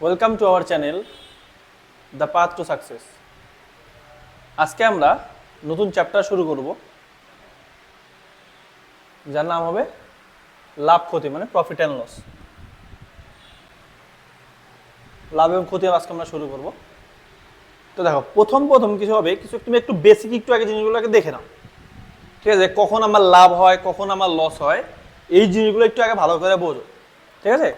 Welcome to our channel the path to success. আজকে আমরা নতুন চ্যাপ্টার শুরু করব, যার নাম হবে লাভ ক্ষতি, মানে প্রফিট অ্যান্ড লস। লাভ এবং ক্ষতি আজকে আমরা শুরু করব। তো দেখো, প্রথম কিছু হবে, তুমি একটু বেসিক একটু আগে জিনিসগুলোকে দেখে নাও, ঠিক আছে? কখন আমার লাভ হয়, কখন আমার লস হয়, এই জিনিসগুলো একটু আগে ভালো করে বোঝো, ঠিক আছে?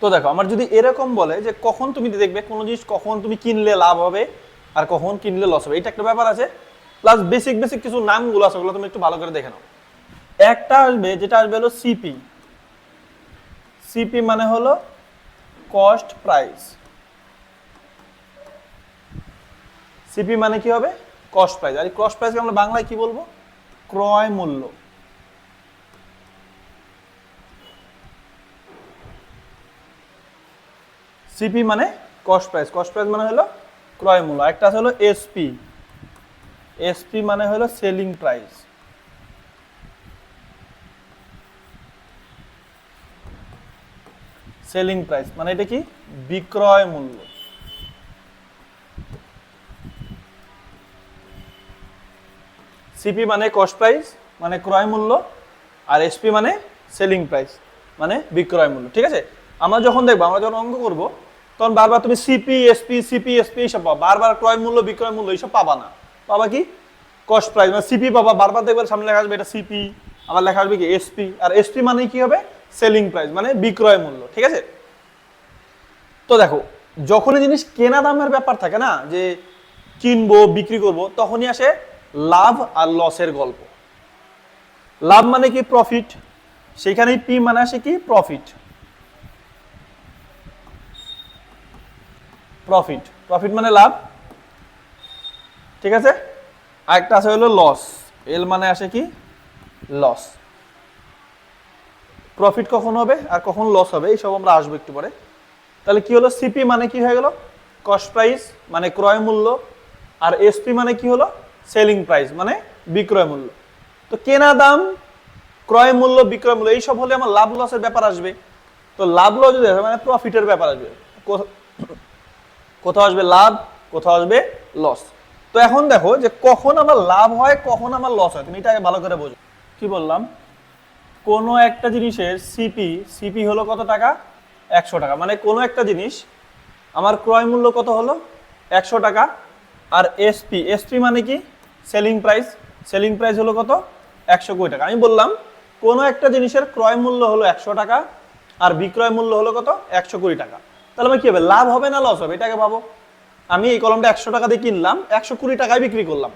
তো দেখো, আমার যদি এরকম বলে যে কখন তুমি দেখবে কোনো জিনিস, কখন তুমি কিনলে লাভ হবে আর কখন কিনলে লস হবে, এটা একটা ব্যাপার আছে। প্লাস বেসিক কিছু নামগুলো আছে, ওগুলো তুমি একটু ভালো করে দেখে নাও। একটা আসবে, যেটা আসবে হলো সিপি। সিপি মানে হলো কস্ট প্রাইস। সিপি মানে কি হবে? Cost price. আর এই কস্ট প্রাইসকে আমরা বাংলায় কি বলবো? ক্রয় মূল্য। সিপি মানে কস্ট প্রাইস, কস্ট প্রাইস মানে হলো ক্রয় মূল্য। একটা আছে হলো এসপি। এসপি মানে হলো সেলিং প্রাইস। সেলিং প্রাইস মানে এটা কি? বিক্রয় মূল্য। সিপি মানে কস্ট প্রাইস মানে ক্রয় মূল্য, আর এসপি মানে সেলিং প্রাইস মানে বিক্রয় মূল্য, ঠিক আছে? আমরা যখন দেখবো, আমরা যখন অঙ্ক করবো, তখন বারবার তুমি সিপি এসপি এইসব পাবা, বারবার ক্রয় মূল্য বিক্রয় মূল্য এইসব পাবা না। পাবা কি? কস্ট প্রাইস মানে সিপি পাবা, বারবার দেখবে সামনে লেখা আসবে এটা সিপি, আবার লেখা আসবে কি এসপি। আর এসপি মানে কি হবে? সেলিং প্রাইস মানে বিক্রয় মূল্য, ঠিক আছে? তো দেখো, যখনই জিনিস কেনা দামের ব্যাপার থাকে না, যে কিনবো বিক্রি করব, তখনই আসে লাভ আর লসের গল্প। লাভ মানে কি? প্রফিট। সেখানেই পি মানে আসে কি? প্রফিট। প্রফিট, প্রফিট মানে লাভ, ঠিক আছে? আরেকটা আছে হলো লস। এল মানে আসে কি? লস। প্রফিট কখন হবে আর কখন লস হবে, এইসব আমরা আসবো একটু পরে। তাহলে কি হলো? সিপি মানে কি হয়ে গেল? কস্ট প্রাইস মানে ক্রয় মূল্য। আর এসপি মানে কি হলো? সেলিং প্রাইস মানে বিক্রয় মূল্য। তো কেনা দাম, ক্রয় মূল্য, বিক্রয় মূল্য এইসব হলে আমার লাভ লসের ব্যাপার আসবে। তো লাভ লস যদি মানে প্রফিটের ব্যাপার আসবে। কোথাও আসবে লাভ, কোথাও আসবে লস। তো এখন দেখো যে কখন আমার লাভ হয়, কখন আমার লস হয়, তুমি এটা আগে ভালো করে বোঝো। কি বললাম? কোনো একটা জিনিসের সিপি হলো কত টাকা? 100 টাকা। মানে কোনো একটা জিনিস আমার ক্রয় মূল্য কত হলো? 100 টাকা। আর এসপি মানে কি? Selling price. সেলিং প্রাইস হলো কত? 120 টাকা। আমি বললাম কোনো একটা জিনিসের ক্রয় মূল্য হলো 100 টাকা আর বিক্রয় মূল্য হলো কত? 120 টাকা। তাহলে আমার কি হবে? লাভ হবে না লস হবে? এটাকে ভাবো। আমি এই কলমটা 100 টাকা দিয়ে কিনলাম, 120 টাকায় বিক্রি করলাম,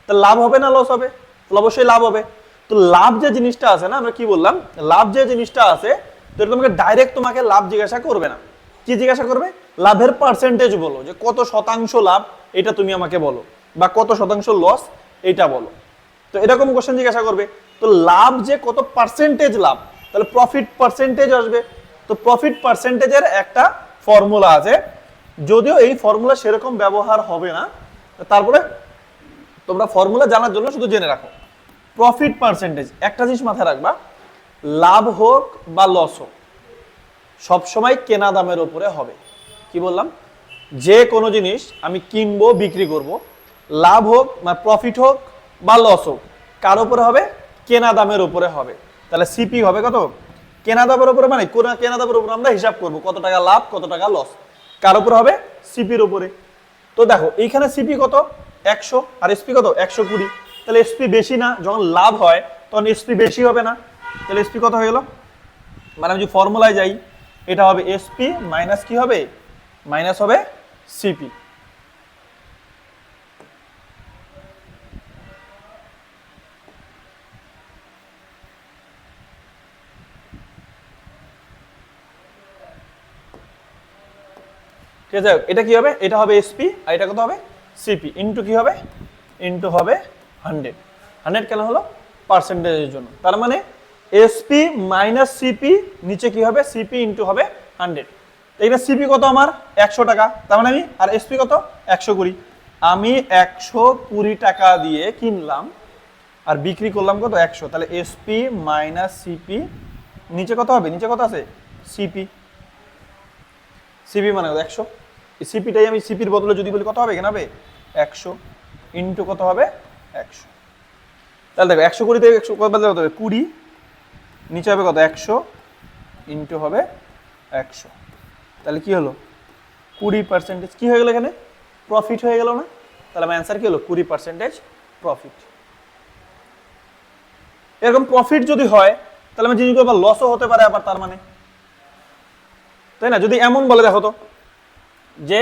তা লাভ হবে না লস হবে? তাহলে অবশ্যই লাভ হবে। তো লাভ যে জিনিসটা আছে না, আমরা কি বললাম, লাভ যে জিনিসটা আছে, তো তোমাকে ডাইরেক্ট তোমাকে লাভ জিজ্ঞাসা করবে না। কি জিজ্ঞাসা করবে? লাভের পার্সেন্টেজ বলো, যে কত শতাংশ লাভ এটা তুমি আমাকে বলো, বা কত শতাংশ লস এটা বলো। তো এরকম কোশ্চেন জিজ্ঞাসা করবে। তো লাভ যে কত পার্সেন্টেজ লাভ, তাহলে প্রফিট পার্সেন্টেজ আসবে। তো প্রফিট পার্সেন্টেজের একটা ফর্মুলা আছে, যদিও এই ফর্মুলা সেরকম ব্যবহার হবে না, তারপরে তোমরা ফর্মুলা জানার জন্য শুধু জেনে রাখো। প্রফিট পার্সেন্টেজ, একটা জিনিস মাথায় রাখবা, লাভ হোক বা লস হোক, সবসময় কেনা দামের উপরে হবে। কি বললাম? যে কোনো জিনিস আমি কিনবো বিক্রি করব, লাভ হোক বা প্রফিট হোক বা লস হোক, কার উপরে হবে? কেনা দামের উপরে হবে। তাহলে সিপি হবে কত? কেনা দামের উপরে, মানে কেনা দামের উপরে আমরা হিসাব করব কত টাকা লাভ কত টাকা লস, কার উপরে হবে? সিপির উপরে। তো দেখো এইখানে সিপি কত? 100 আর এসপি কত? 120। তাহলে এসপি বেশি না? যখন লাভ হয় তখন এসপি বেশি হবে না? তাহলে এসপি কত হয়ে গেল? মানে আমি যদি ফর্মুলায় যাই, এটা হবে এসপি মাইনাস কি হবে? মাইনাস হবে সিপি। ঠিক আছে? এটা কি হবে? এটা হবে এসপি, আর এটা কত হবে? সিপি ইন্টু কি হবে? ইন্টু হবে 100। 100 কেন হলো? পার্সেন্টেজের জন্য। তার মানে এসপি মাইনাস সিপি, নিচে কি হবে? সিপি ইন্টু হবে 100। এটা সিপি কত আমার 100 টাকা, তার মানে আমি আর এসপি কত 120। আমি 120 টাকা দিয়ে কিনলাম আর বিক্রি করলাম কত 100, তাহলে এসপি মাইনাস সিপি, নিচে কত হবে, নিচে কত আছে সিপি, সিপি মানে 100। এই সিপিটাই আমি সিপির বদলে যদি বলি কত হবে, এখানে হবে 100 ইন্টু কত হবে 100। তাহলে দেখো 120 থেকে 100 কত বদলে কত হবে 20, নিচে হবে কত 100 ইন্টু হবে 100। তাহলে কি হলো 20%। কি হয়ে গেল এখানে প্রফিট হয়ে গেল না? তাহলে আমার অ্যান্সার কি হলো 20% প্রফিট। এরকম প্রফিট যদি হয় তাহলে আমার জিনিসগুলো আবার লসও হতে পারে আবার, তার মানে তাই না? যদি এমন বলে দেখো তো যে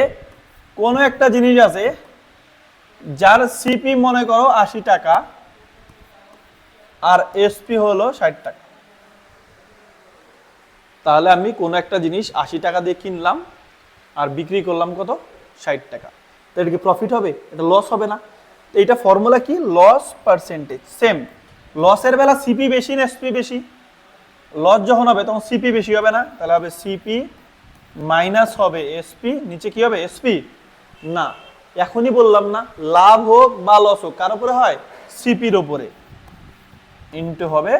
কোনো একটা জিনিস আছে যার সিপি মনে করো 80 টাকা আর এসপি হলো 60 টাকা, তাহলে আমি কোনো একটা জিনিস 80 টাকা দিয়ে কিনলাম আর বিক্রি করলাম কত 60 টাকা, তো এটা কি প্রফিট হবে? এটা লস হবে না? তো এইটা ফর্মুলা কি, লস পার্সেন্টেজ। সেম লসের বেলা সিপি বেশি না এসপি বেশি? লস যখন হবে তখন সিপি বেশি হবে না? তাহলে হবে সিপি মাইনাস হবে এসপি, নিচে কি হবে এসপি না। এখনই বললাম না, লাভ হোক বা লস হোক কার উপরে হয়, সিপির উপরে, ইন্টু হবে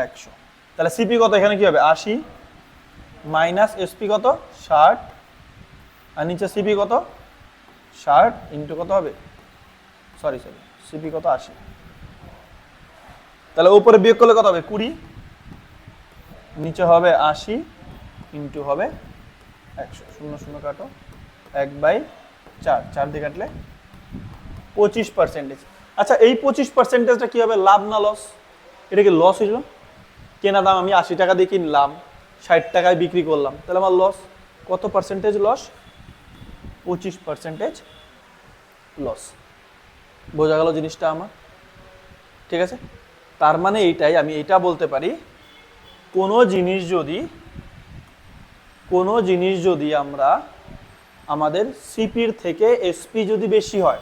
100। তাহলে সিপি কত এখানে কি হবে 80 মাইনাস এসপি কত 60, আর নিচে সিপি কত 60 ইন্টু কত হবে, সরি সিপি কত 80, তাহলে উপরে বিয়োগ করলে কত হবে 20, নিচে হবে 80 ইন্টু হবে 100, 0 0 কাটো 1/4, 4 দিয়ে কাটলে 25%। আচ্ছা এই 25%টা কি হবে, লাভ না লস? এটা কি লস হইল? কেনা দাম আমি 80 টাকা দিয়ে কিনলাম 60 টাকায় বিক্রি করলাম, তাহলে আমার লস। কত পার্সেন্টেজ লস? 25% লস। বোঝা গেল জিনিসটা আমার? ঠিক আছে, তার মানে এইটাই আমি এটা বলতে পারি, কোনো জিনিস যদি আমরা আমাদের সিপির থেকে এসপি যদি বেশি হয়,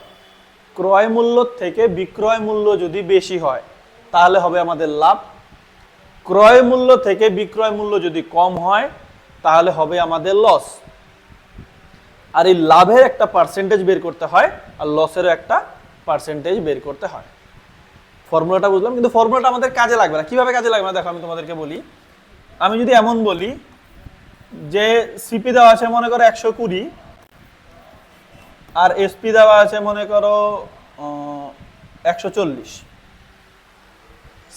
ক্রয় মূল্য থেকে বিক্রয় মূল্য যদি বেশি হয় তাহলে হবে আমাদের লাভ। ক্রয় মূল্য থেকে বিক্রয় মূল্য যদি কম হয় তাহলে হবে আমাদের লস। আর এই লাভের একটা পার্সেন্টেজ বের করতে হয় আর লসেরও একটা পার্সেন্টেজ বের করতে হয়। ফর্মুলাটা বুঝলাম, কিন্তু ফর্মুলাটা আমাদের কাজে লাগবে না। কিভাবে কাজে লাগবে না দেখো, আমি তোমাদেরকে বলি। আমি যদি এমন বলি যে সিপি দেওয়া আছে মনে করো 120 আর এসপি দেওয়া আছে মনে করো 140,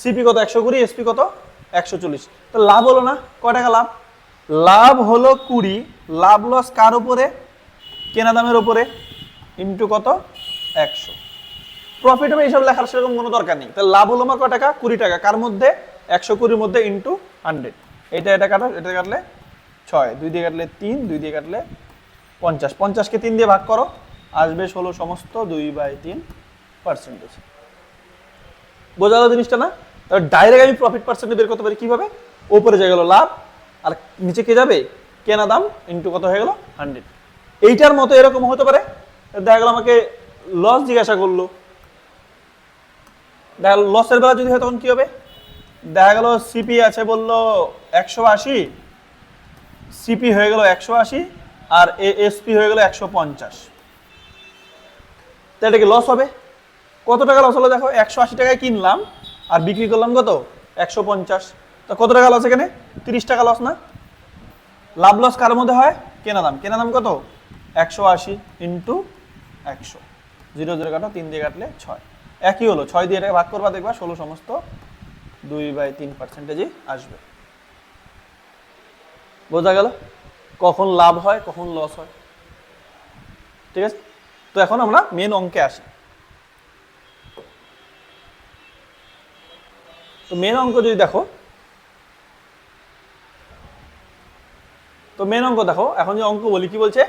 সিপি কত 120, এসপি কত 140, তো লাভ হলো না? কয় টাকা লাভ? লাভ হলো 20। লাভ লস কার উপরে, কেনা দামের উপরে, ইন্টু কত 100। প্রফিট হবে এইসব লেখার সেরকম কোনো দরকার নেই। তাহলে লাভ হলো আমার কয় টাকা 20 টাকা, কার মধ্যে 120 মধ্যে ইন্টু 100। এটা কাটো, এটা কাটলে 6, 2 দিয়ে কাটলে 3, 2 দিয়ে কাটলে 50, 50কে 3 দিয়ে ভাগ করো আসবে 16 সমস্ত 2/3%। বোঝা গেল জিনিসটা না? তবে ডাইরেক্ট আমি প্রফিট পার্সেন্টেজ বের করতে পারি কিভাবে, উপরে যে গেল লাভ আর নিচে কে যাবে কেনা দাম ইন্টু কত হয়ে গেল 100। এইটার মতো এরকম হতে পারে, দেখা গেল আমাকে লস জিজ্ঞাসা করলো, দেখা গেল লসের বেলা যদি হয় তখন কি হবে, দেখা গেল সিপি আছে বললো 180, সিপি হয়ে গেল 180 আর এসপি হয়ে গেল 150, তাহলে এটা কি লস হবে? কত টাকা লস হলো দেখো, 180 টাকায় কিনলাম আর বিক্রি করলাম কত 150, তো কত টাকা লস এখানে 30 টাকা লস না? লাভ লস কার মধ্যে হয়, কেনা দাম কত 180 ইন্টু 100, 0 0 কাটো 3 দিয়ে কাটলে 6, একই হলো। 6 দিয়ে এটাকে ভাগ করবা দেখবা 16 সমস্ত 2/3% আসবে। বোঝা গেল কখন লাভ হয় কখন লস হয়? ঠিক আছে, তো এখন আমরা মেন অঙ্কে আসি। তো মেন অঙ্ক যদি দেখো, তো মেন অঙ্ক দেখো, এখন যে অঙ্ক বলি কি বলছে,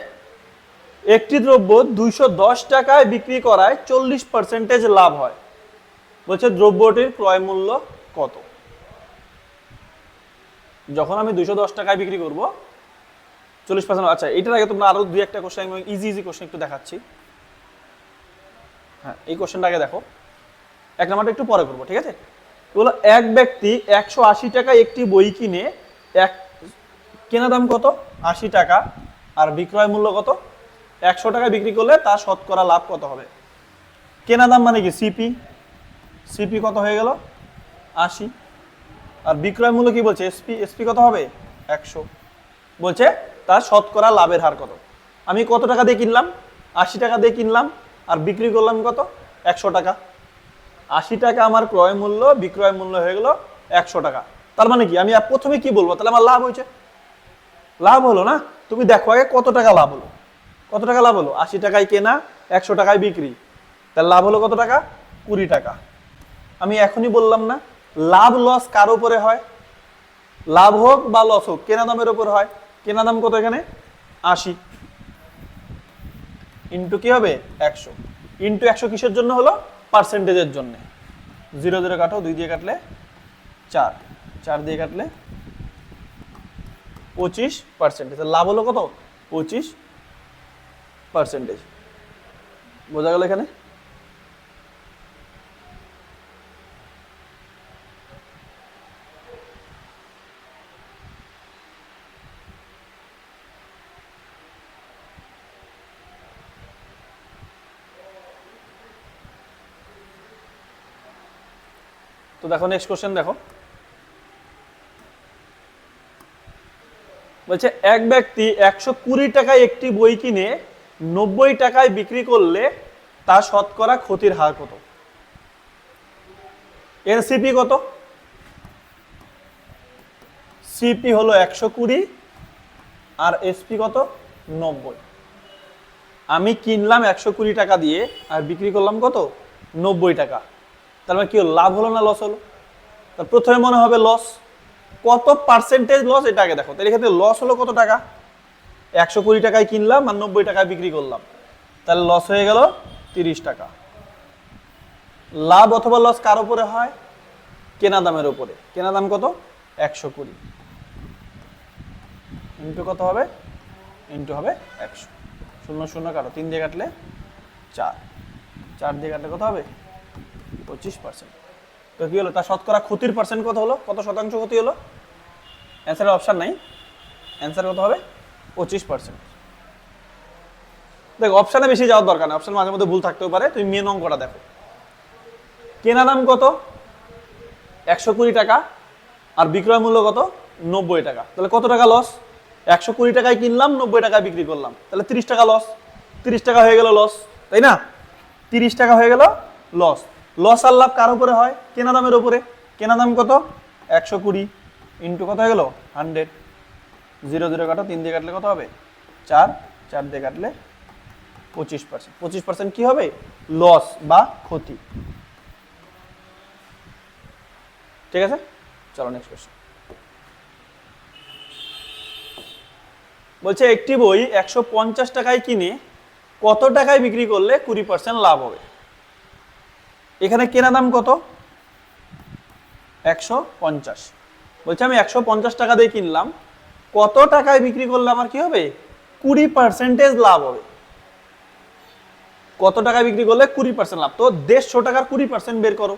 একটি দ্রব্য 210 টাকায় বিক্রি করায় 40% লাভ হয়। বলছে দ্রব্যটির ক্রয় মূল্য কত? যখন আমি 210 টাকায় বিক্রি করব 40%। আচ্ছা এটার আগে তোমরা আরো দুই একটা কোশ্চেন, ইজি কোশ্চেন একটু দেখাচ্ছি। হ্যাঁ এই কোশ্চেনটা আগে দেখো, এক নাম্বারটা একটু পরে করবো, ঠিক আছে? বলো এক ব্যক্তি 180 টাকায় একটি বই কিনে কেনা দাম কত 80 টাকা আর বিক্রয় মূল্য কত 100 টাকায় বিক্রি করলে তার শতকরা লাভ কত হবে? কেনা দাম মানে কি সিপি, সিপি কত হয়ে গেল 80 আর বিক্রয় মূল্য কি বলছে এসপি, এসপি কত হবে 100, বলছে তার শতকরা লাভের হার কত। আমি কত টাকা দিয়ে কিনলাম 80 টাকা দিয়ে কিনলাম আর বিক্রি করলাম কত 100 টাকা। 80 টাকা আমার ক্রয় মূল্য, বিক্রয় মূল্য হয়ে গেল 100 টাকা। তার মানে কি আমি প্রথমে কি বলবো, তাহলে আমার লাভ হয়েছে, লাভ হলো না? তুমি দেখো আগে কত টাকা লাভ হলো, কত টাকা লাভ হলো 80 টাকায় কেনা 100 টাকায় বিক্রি, তার লাভ হলো কত টাকা 20 টাকা। আমি এখনই বললাম না লাভ লস কার উপরে হয়, লাভ হোক বা লস হোক কেনা দামের উপর হয়। কেনা দাম কত এখানে 80 ইন্টু কি হবে 100, ইন্টু 100 কিসের জন্য হলো পার্সেন্টেজের জন্য। 0 0 কাটো, 2 দিয়ে কাটলে 4, 4 দিয়ে কাটলে 25%। লাভ হলো কত 25%। বোঝা গেল এখানে? তো দেখো নেক্সট কোশ্চেন দেখো, বলছে এক ব্যক্তি 120 টাকায় একটি বই কিনে 90 টাকায় বিক্রি করলে তার শতকরা ক্ষতির হার কত? এনসিপি কত? সিপি হলো 120 আর এসপি কত 90। আমি কিনলাম 120 টাকা দিয়ে আর বিক্রি করলাম কত 90 টাকা, তার মানে কি হলো লাভ হলো না লস হলো? তার প্রথমে মনে হবে লস, কত পার্সেন্টেজ লস এটা আগে দেখো। তাহলে এক্ষেত্রে লস হলো কত টাকা, 120 টাকায় কিনলাম আর 90 টাকায় বিক্রি করলাম, তাহলে লস হয়ে গেল 30 টাকা। লাভ অথবা লস কার উপরে হয়, কেনা দামের উপরে। কেনা দাম কত 120 ইন্টু কত হবে, ইন্টু হবে 100। 0 0 কাটো, 3 দিয়ে কাটলে 4, 4 দিয়ে কাটলে কত হবে 25%। তো কি হলো তার শতকরা ক্ষতির পার্সেন্ট কত হলো, কত শতাংশ ক্ষতি হলো? অ্যান্সারের অপশন নাই, অ্যান্সার কত হবে 25%। দেখো অপশানে বেশি যাওয়ার দরকার নেই, অপশন মাঝে মধ্যে ভুল থাকতেও পারে। তুমি মেন অঙ্কটা দেখো, কেনা দাম কত 120 টাকা আর বিক্রয় মূল্য কত 90 টাকা, তাহলে কত টাকা লস? 120 টাকায় কিনলাম 90 টাকায় বিক্রি করলাম, তাহলে 30 টাকা লস। 30 টাকা হয়ে গেল লস, তাই না? 30 টাকা হয়ে গেল লস। লস আর লাভ কার উপরে হয়, কেনা দামের উপরে। কেনা দাম কত 120 ইন্টু কত হয়ে গেল 100। 0 0 কাটো, 3 দিয়ে কাটলে কত হবে 4, 4 দিয়ে কাটলে 25%। 25% কি হবে লস বা ক্ষতি। ঠিক আছে, চলো নেক্সট কোশ্চেন। বলছে একটি বই 150 টাকায় কিনে কত টাকায় বিক্রি করলে 20% লাভ হবে? এখানে কেনা দাম কত 150, বলছে আমি 150 টাকা দিয়ে কিনলাম, কত টাকায় বিক্রি করলে আমার কি হবে 20% লাভ হবে। কত টাকায় বিক্রি করলে 20% লাভ, তো 150 টাকার 20% বের করো।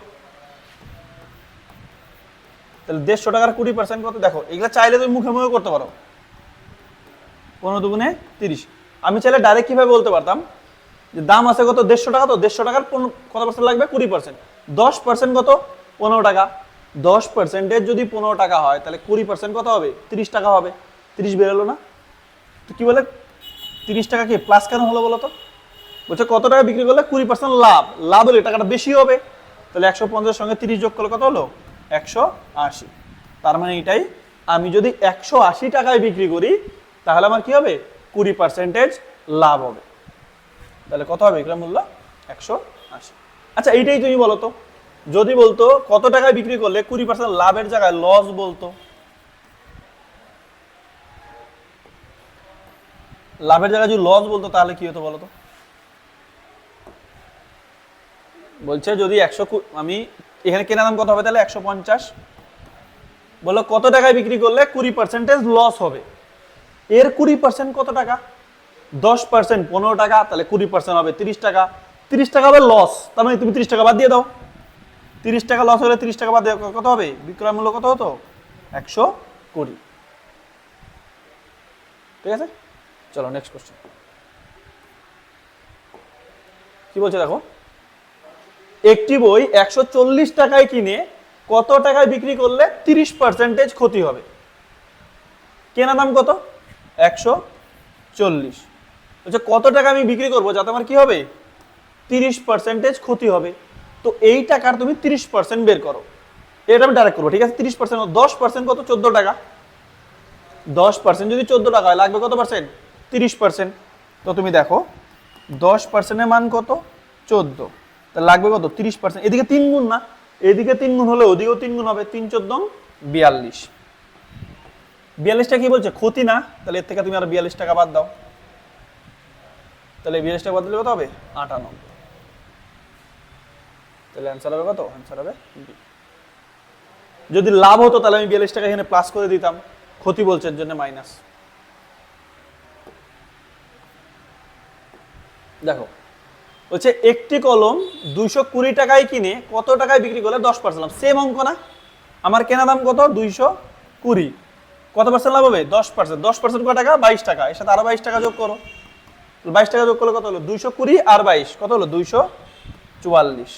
তাহলে 150 টাকার 20% কত? দেখো এগুলা চাইলে তুমি মুখে মুখে করতে পারো, 15 দুগুণে 30। আমি চাইলে ডাইরেক্ট কিভাবে বলতে পারতাম যে দাম আছে কত 150 টাকা, তো 150 টাকার কত পার্সেন্ট লাগবে 20%। 10% কত 15 টাকা, 10% যদি 15 টাকা হয় তাহলে 20% কত হবে 30 টাকা হবে। 30 বেরোলো না? তো কি বলে 30 টাকা কি প্লাস কেন হলো বলো তো? বলছে কত টাকা বিক্রি করলে 20% লাভ, লাভ হলে টাকাটা বেশি হবে। তাহলে 150 সঙ্গে 30 যোগ করলে কত হলো 180। তার মানে এটাই, আমি যদি 180 টাকায় বিক্রি করি তাহলে আমার কি হবে 20% লাভ হবে। তাহলে কত হবে বিক্রয় মূল্য 180। আচ্ছা এইটাই তুমি বলো তো, যদি বলতো কত টাকায় বিক্রি করলে 20% লাভের জায়গায় লস বলতো, লাভের জায়গায় যদি লস বলতো তাহলে কি হতো বলো তো? বলছে যদি 100, আমি এখানে কেনা দাম কত হবে তাহলে 150, বলো কত টাকায় বিক্রি করলে 20% লস হবে। এর 20% কত টাকা 10% 15 টাকা, তাহলে 20% হবে 30 টাকা। 30 টাকা হবে লস, তার মানে তুমি 30 টাকা বাদ দিয়ে দাও। 30 টাকা লস হলে 30 টাকা বাদ দিয়ে কত হবে বিক্রয় মূল্য কত হতো 120। ঠিক আছে, চলো নেক্সট কোশ্চেন কি বলছে দেখো, একটি বই 140 টাকায় কিনে কত টাকায় বিক্রি করলে 30% ক্ষতি হবে? কেনা দাম কত? 140। আচ্ছা কত টাকা আমি বিক্রি করবো যাতে আমার কি হবে? 30% ক্ষতি হবে। তো এই টাকার তুমি 30% বের করো। এটা আমি ডাইরেক্ট করবো, ঠিক আছে? 30%, 10% কত? 14 টাকা। 10% যদি 14 টাকা হয় লাগবে কত পার্সেন্ট? 30%। তো তুমি দেখো 10%-এর মান কত? 14। তাহলে লাগবে কত? 30%। এদিকে 3 গুণ না, এদিকে 3 গুণ হলে ওদিকেও 3 গুণ হবে। 3 14 42। 42টা কি বলছে? ক্ষতি না। তাহলে এর থেকে তুমি আর 42 টাকা বাদ দাও। তাহলে 42 টাকা বাদ দিলে কত হবে? 58। তাহলে অ্যান্সার হবে কত? অ্যান্সার হবে বি। যদি লাভ হতো তাহলে আমি 42 টাকা এখানে প্লাস করে দিতাম, ক্ষতি বলছে এর জন্য মাইনাস। দেখো বলছে একটি কলম 220 টাকায় কিনে কত টাকায় বিক্রি করলে 10% লাভ? সেম অঙ্ক না? আমার কেনা দাম কত? 220। কত পার্সেন্ট লাভ হবে? 10%। 10% কত টাকা? 22 টাকা। এর সাথে আরো 22 টাকা যোগ করো। 22 টাকা যোগ করলে কত হলো? 220 আর 22 কত হলো? 244।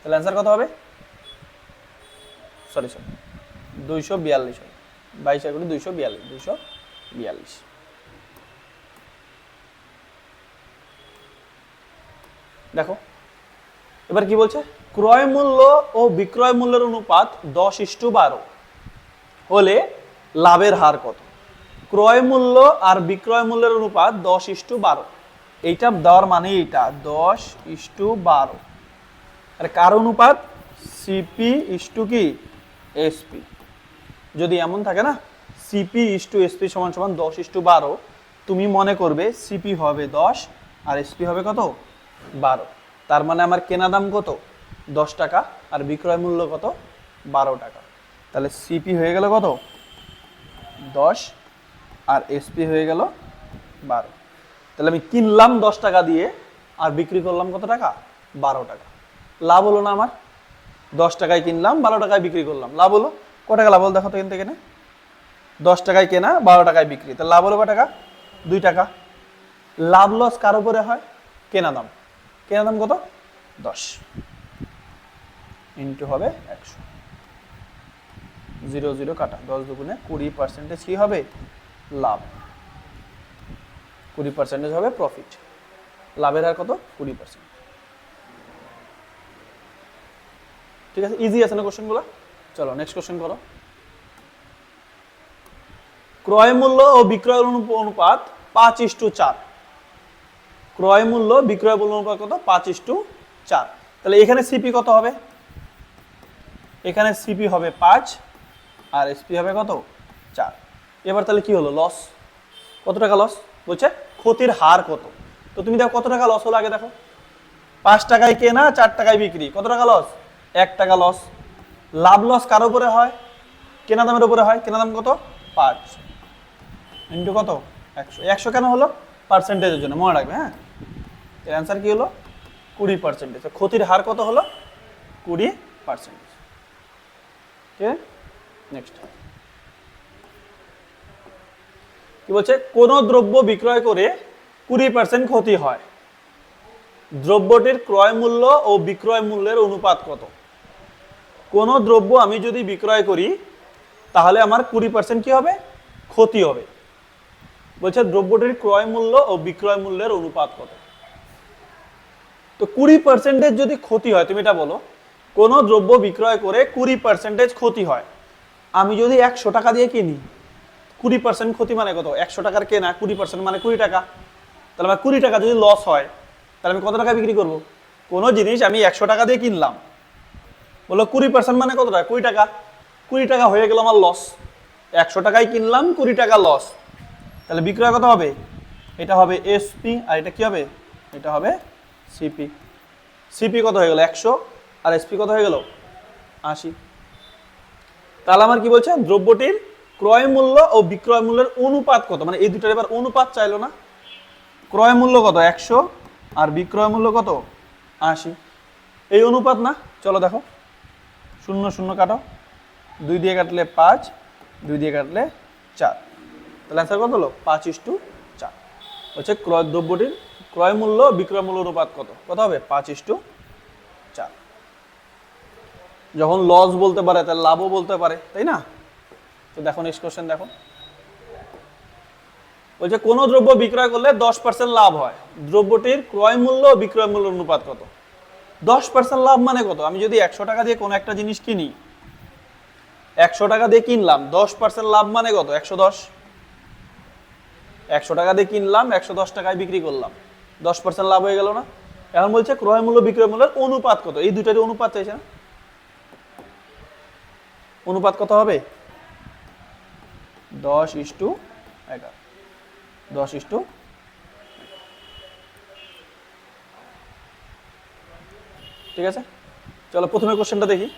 তাহলে অ্যান্সার কত হবে? সরি 242 হবে। 22 আর 242, 242। দেখো এবার কি বলছে, ক্রয় মূল্য ও বিক্রয় মূল্যের অনুপাত 10:12 হলে লাভের হার কত? ক্রয় মূল্য আর বিক্রয় মূল্যের অনুপাত 10:12। এইটা দেওয়ার মানে এইটা 10:12। আর কার অনুপাত? সিপি ইস্টু কি এসপি। যদি এমন থাকে না সিপি ইস্টু এসপি সমান সমান 10:12, তুমি মনে করবে সিপি হবে 10 আর এসপি হবে কত? 12। তার মানে আমার কেনা দাম কত? 10 টাকা আর বিক্রয় মূল্য কত? 12 টাকা। তাহলে সিপি হয়ে গেল কত? 10 আর এসপি হয়ে গেল 12। তাহলে আমি কিনলাম 10 টাকা দিয়ে আর বিক্রি করলাম কত টাকা? 12 টাকা। লাভ হলো না আমার? 10 টাকায় কিনলাম, 12 টাকায় বিক্রি করলাম, লাভ হলো। কত টাকা লাভ হলো দেখো তো এখান থেকে? 10 টাকায় কেনা, 12 টাকায় বিক্রি, তাহলে লাভ হলো কত টাকা? 2 টাকা। লাভ লস কার উপরে হয়? কেনা দাম। কেনা দাম কত? 10 ইন্টু হবে 100। 0 0 কাটা, 10 দুগুণে 20% কি হবে? লাভ। 20% হবে প্রফিট। লাভের হার কত? 20%। ঠিক আছে, ইজি আছে না কোশ্চেনগুলো? চলো নেক্সট কোশ্চেন করো। ক্রয় মূল্য ও বিক্রয় অনুপাত 5:4। ক্রয় মূল্য বিক্রয় মূল্য অনুপাত কত? 5:4। তাহলে এখানে সিপি কত হবে? এখানে সিপি হবে 5 আর এসপি হবে কত? 4। এবার তাহলে কি হলো? লস। কত টাকা লস? বলছে ক্ষতির হার কত। তো তুমি দেখো কত টাকা লস হলো আগে দেখো। 5 টাকায় কেনা, 4 টাকায় বিক্রি, কত টাকা লস? 1 টাকা লস। লাভ লস কার উপরে হয়? কেনা দামের উপরে হয়। কেনা দাম কত? 5 ইন্টু কত? 100। 100 কেন হলো? পার্সেন্টেজের জন্য, মনে রাখবে। হ্যাঁ, এর অ্যান্সার কি হলো? 20%। ক্ষতির হার কত হলো? 20%। ঠিক আছে, নেক্সট কি বলছে, কোন দ্রব্য বিক্রয় করে 20% ক্ষতি হয়, দ্রব্যটির ক্রয় মূল্য ও বিক্রয় মূল্যের অনুপাত কত? কোন দ্রব্য আমি যদি বিক্রয় করি তাহলে আমার 20% কি হবে? ক্ষতি হবে। বলছে দ্রব্যটির ক্রয় মূল্য ও বিক্রয় মূল্যের অনুপাত কত? তো 20% যদি ক্ষতি হয়, তুমি এটা বলো, কোন দ্রব্য বিক্রয় করে 20% ক্ষতি হয়, আমি যদি 100 টাকা দিয়ে কিনি, 20% ক্ষতি মানে কত? 100 টাকার কেনা, 20% মানে 20 টাকা। তাহলে আমার 20 টাকা যদি লস হয় তাহলে আমি কত টাকা বিক্রি করব? কোনো জিনিস আমি 100 টাকা দিয়ে কিনলাম, বলো 20% মানে কত টাকা? 20 টাকা। 20 টাকা হয়ে গেল আমার লস। 100 টাকায় কিনলাম, 20 টাকা লস। তাহলে বিক্রয় কত হবে? এটা হবে এসপি আর এটা কি হবে? এটা হবে সিপি। সিপি কত হয়ে গেল? 100 আর এসপি কত হয়ে গেল? 80। তাহলে আমার কি বলছে, দ্রব্যটির ক্রয় মূল্য ও বিক্রয় মূল্যের অনুপাত কত? মানে এই দুটার এবার অনুপাত চাইলো না। ক্রয় মূল্য কত? 100 আর বিক্রয় মূল্য কত? 80। এই অনুপাত না? চলো দেখো, 0 0 কাটো, 2 দিয়ে কাটলে 5, 2 দিয়ে কাটলে 4। তাহলে অ্যান্সার কত হলো 5:4। হচ্ছে দ্রব্যটির ক্রয় মূল্য বিক্রয় মূল্য অনুপাত কত হবে 5:4। যখন লস বলতে পারে তাহলে লাভও বলতে পারে, তাই না? তো দেখো নেক্সট কোশ্চেন দেখো, বলছে কোন দ্রব্য বিক্রয় করলে 10% লাভ হয়, দ্রব্যটির ক্রয় মূল্য বিক্রয় মূল্য অনুপাত কত? 10% লাভ মানে কত? আমি যদি 100 টাকা দিয়ে কোনো একটা জিনিস কিনি, 100 টাকা দিয়ে কিনলাম, 10% লাভ মানে কত? 110। 100 টাকা দিয়ে কিনলাম, 110 টাকায় বিক্রি করলাম, 10% লাভ হয়ে গেল না? এখন বলছে ক্রয় মূল্য বিক্রয় মূল্যের অনুপাত কত? এই দুটারই অনুপাত চাইছে না? অনুপাত কত হবে? 10:11। 10:, ঠিক আছে। চলো প্রথমে কোশ্চেনটা দেখি।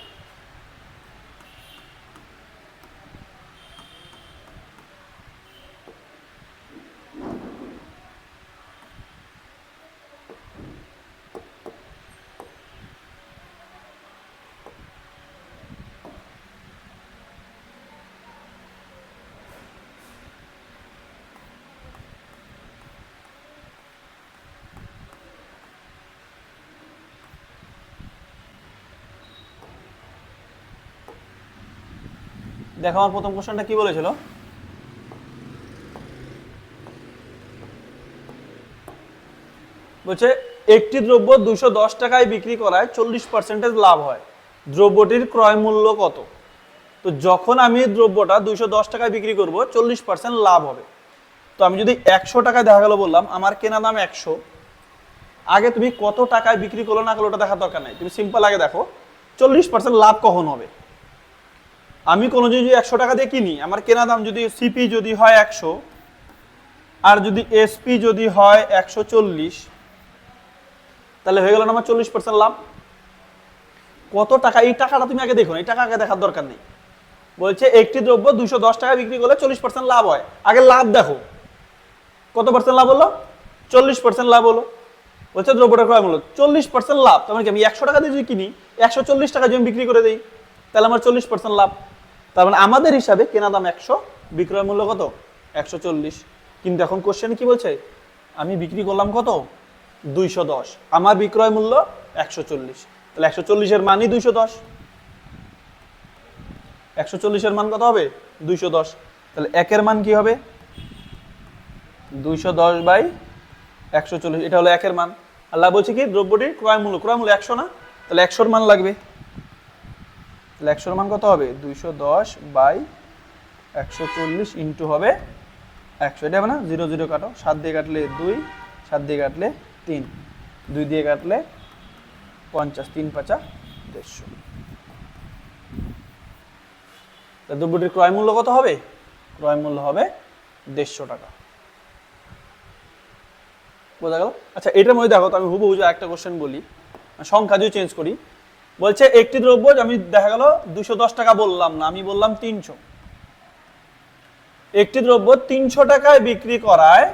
দেখো আমার প্রথম কোশ্চেনটা কি বলেছিল, বলছে একটি দ্রব্য 210 টাকায় বিক্রি করায় 40% লাভ হয়, দ্রব্যটির ক্রয় মূল্য কত? তো যখন আমি দ্রব্যটা 210 টাকায় বিক্রি করব 40% লাভ হবে। তো আমি যদি 100 টাকায় দেখা গেল বললাম আমার কেনা দাম 100, আগে তুমি কত টাকায় বিক্রি করলো না করলো ওটা দেখার দরকার নাই, তুমি সিম্পল আগে দেখো 40% লাভ কখন হবে। আমি কোনো যদি 100 টাকা দিয়ে কিনি, আমার কেনা দাম যদি সিপি যদি হয় 100 আর যদি এসপি যদি হয় 140, তাহলে হয়ে গেল না আমার 40% লাভ। কত টাকা, এই টাকাটা তুমি আগে দেখো, এই টাকা আগে দেখার দরকার নেই। বলছে একটি দ্রব্য 210 টাকা বিক্রি করলে 40% লাভ হয়, আগে লাভ দেখো কত পার্সেন্ট লাভ হলো? 40% লাভ হলো। বলছে দ্রব্যটা ক্রয় মূল্য 40% লাভ, তার মানে কি আমি 100 টাকা দিয়ে যদি কিনি 140 টাকা যদি বিক্রি করে দিই তাহলে আমার 40% লাভ। তার মানে আমাদের হিসাবে কেনা দাম 100, বিক্রয় মূল্য কত? 140। কিন্তু এখন কোশ্চেন কি বলছে, আমি বিক্রি করলাম কত? 210, আমার বিক্রয় মূল্য 140, তাহলে 140 এর মানই 210। 140 এর মান কত হবে? 210। তাহলে একের মান কি হবে? 210/140, এটা হলো একের মান। আল্লাহ বলছে কি দ্রব্যটির ক্রয় মূল্য 100 না, তাহলে 100 মান লাগবে। তাহলে 100 মান কত হবে? 210/140 ইন্টু হবে 100, এটা হবে না? 0 0 কাটো, 7 দিয়ে কাটলে 2, 7 দিয়ে কাটলে 3, 2 দিয়ে কাটলে 50, 3 5 150। দ্রব্যটির ক্রয় মূল্য কত হবে? ক্রয় মূল্য হবে 150 টাকা। বোঝা গেল? আচ্ছা এটার মধ্যে দেখো তো আমি হুবহু একটা কোশ্চেন বলি, সংখ্যা যদি চেঞ্জ করি। বলছে একটি দ্রব্য আমি দেখা গেল 210 টাকা বললাম না, আমি বললাম 300। একটি দ্রব্য 300 টাকায় বিক্রি করায়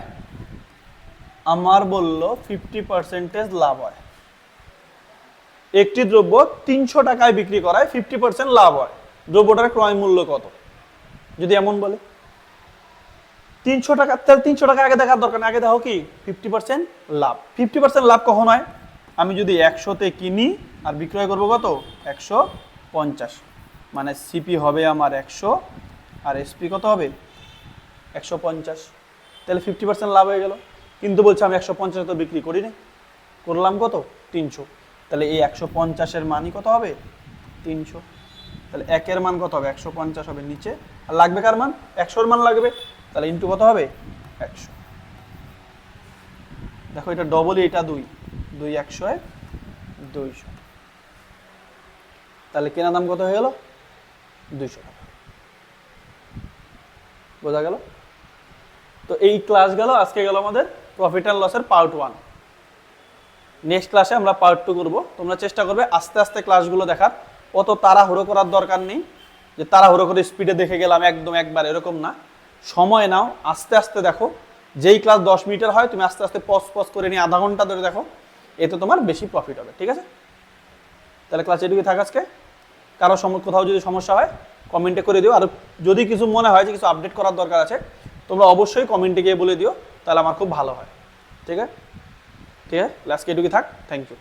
আমার বলল 50% লাভ হয়। একটি দ্রব্য 300 টাকায় বিক্রি করায় 50% লাভ হয়, দ্রব্যটার ক্রয় মূল্য কত? যদি এমন বলে 300 টাকা, তাহলে 300 টাকা আগে দেখার দরকার না, আগে দেখো কি 50% লাভ। 50% লাভ কখন হয়? আমি যদি 100-তে কিনি আর বিক্রয় করবো কত? 150, মানে সিপি হবে আমার 100 আর এসপি কত হবে? 150, তাহলে 50% লাভ হয়ে গেল। কিন্তু বলছে আমি 150 তো বিক্রি করি না, করলাম কত? 300, তাহলে এই 150-এর মানই কত হবে? 300। তাহলে একের মান কত হবে? 150 হবে নিচে, আর লাগবে কার মান? 100-এর মান লাগবে, তাহলে ইন্টু কত হবে? 100। দেখো এটা ডবল, এটা 2 2 100 200, তাহলে কেনা দাম কত হয়ে গেল? 200 টাকা। বোঝা গেল? তো এই ক্লাস গেল, আজকে গেল আমাদের প্রফিট অ্যান্ড লসের পার্ট 1। নেক্সট ক্লাসে আমরা পার্ট 2 করব। তোমরা চেষ্টা করবে আস্তে আস্তে ক্লাসগুলো দেখার, অত তাড়াহুড়ো করার দরকার নেই যে তাড়াহুড়ো করে স্পিডে দেখে গেলাম একদম একবার, এরকম না। সময় নাও, আস্তে আস্তে দেখো। যেই ক্লাস 10 মিনিটের হয় তুমি আস্তে আস্তে পজ করে নিয়ে আধা ঘন্টা ধরে দেখো, এতে তোমার বেশি প্রফিট হবে। ঠিক আছে? তাহলে ক্লাস এটুকুই থাক আজকে। কারো কোথাও যদি সমস্যা হয় কমেন্টে করে দিও, আর যদি কিছু মনে হয় যে কিছু আপডেট করার দরকার আছে তোমরা অবশ্যই কমেন্টে গিয়ে বলে দিও, তাহলে আমার খুব ভালো হয়। ঠিক আছে, ঠিক আছে, আজকে এটুকু থাক। Thank you.